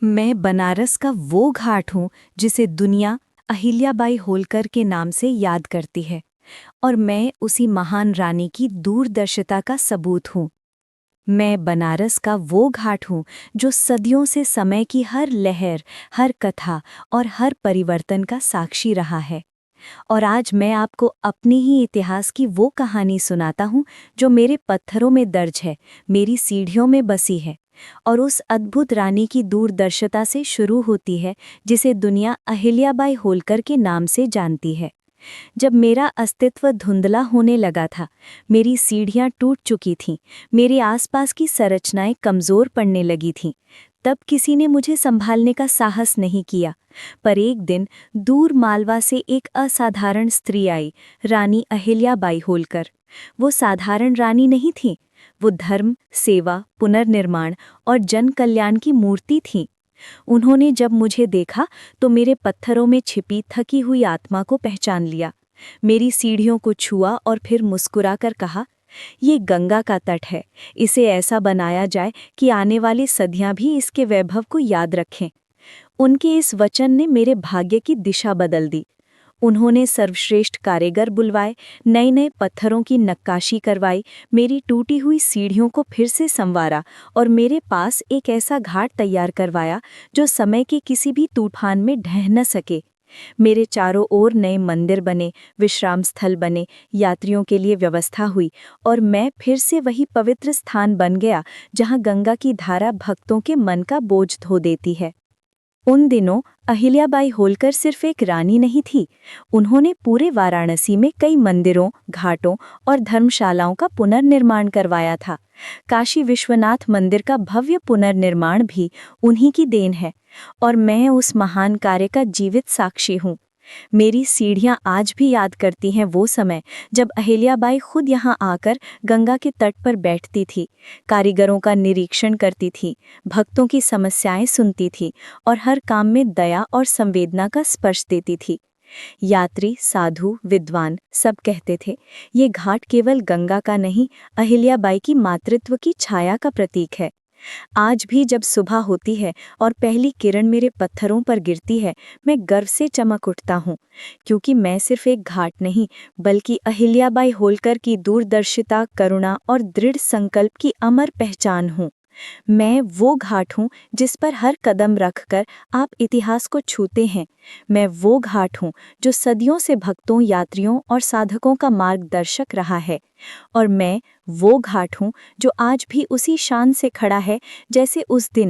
मैं बनारस का वो घाट हूँ जिसे दुनिया अहिल्याबाई होलकर के नाम से याद करती है, और मैं उसी महान रानी की दूरदर्शिता का सबूत हूँ। मैं बनारस का वो घाट हूँ जो सदियों से समय की हर लहर, हर कथा और हर परिवर्तन का साक्षी रहा है। और आज मैं आपको अपनी ही इतिहास की वो कहानी सुनाता हूँ जो मेरे पत्थरों में दर्ज है, मेरी सीढ़ियों में बसी है, और उस अद्भुत रानी की दूरदर्शिता से शुरू होती है जिसे दुनिया अहिल्याबाई होलकर के नाम से जानती है। जब मेरा अस्तित्व धुंधला होने लगा था, मेरी सीढ़ियां टूट चुकी थीं, मेरे आसपास की संरचनाएं कमज़ोर पड़ने लगी थीं, तब किसी ने मुझे संभालने का साहस नहीं किया। पर एक दिन दूर मालवा से एक असाधारण स्त्री आई, रानी अहिल्याबाई होलकर। वो साधारण रानी नहीं थी, वो धर्म, सेवा, पुनर्निर्माण और जन कल्याण की मूर्ति थीं। उन्होंने जब मुझे देखा तो मेरे पत्थरों में छिपी थकी हुई आत्मा को पहचान लिया, मेरी सीढ़ियों को छुआ और फिर मुस्कुराकर कहा, ये गंगा का तट है, इसे ऐसा बनाया जाए कि आने वाली सदियां भी इसके वैभव को याद रखें। उनके इस वचन ने मेरे भाग्य की दिशा बदल दी। उन्होंने सर्वश्रेष्ठ कारीगर बुलवाए, नए नए पत्थरों की नक्काशी करवाई, मेरी टूटी हुई सीढ़ियों को फिर से संवारा और मेरे पास एक ऐसा घाट तैयार करवाया जो समय के किसी भी तूफान में ढह न सके। मेरे चारों ओर नए मंदिर बने, विश्राम स्थल बने, यात्रियों के लिए व्यवस्था हुई, और मैं फिर से वही पवित्र स्थान बन गया जहां गंगा की धारा भक्तों के मन का बोझ धो देती है। उन दिनों अहिल्याबाई होलकर सिर्फ एक रानी नहीं थी, उन्होंने पूरे वाराणसी में कई मंदिरों, घाटों और धर्मशालाओं का पुनर्निर्माण करवाया था। काशी विश्वनाथ मंदिर का भव्य पुनर्निर्माण भी उन्हीं की देन है, और मैं उस महान कार्य का जीवित साक्षी हूँ। मेरी सीढ़ियां आज भी याद करती हैं वो समय जब अहिल्याबाई खुद यहाँ आकर गंगा के तट पर बैठती थी, कारीगरों का निरीक्षण करती थी, भक्तों की समस्याएं सुनती थी और हर काम में दया और संवेदना का स्पर्श देती थी। यात्री, साधु, विद्वान सब कहते थे, ये घाट केवल गंगा का नहीं, अहिल्याबाई की मातृत्व की छाया का प्रतीक है। आज भी जब सुबह होती है और पहली किरण मेरे पत्थरों पर गिरती है, मैं गर्व से चमक उठता हूँ, क्योंकि मैं सिर्फ एक घाट नहीं, बल्कि अहिल्याबाई होलकर की दूरदर्शिता, करुणा और दृढ़ संकल्प की अमर पहचान हूँ। मैं वो घाट हूँ जिस पर हर कदम रखकर आप इतिहास को छूते हैं। मैं वो घाट हूँ जो सदियों से भक्तों, यात्रियों और साधकों का मार्गदर्शक रहा है। और मैं वो घाट हूँ जो आज भी उसी शान से खड़ा है जैसे उस दिन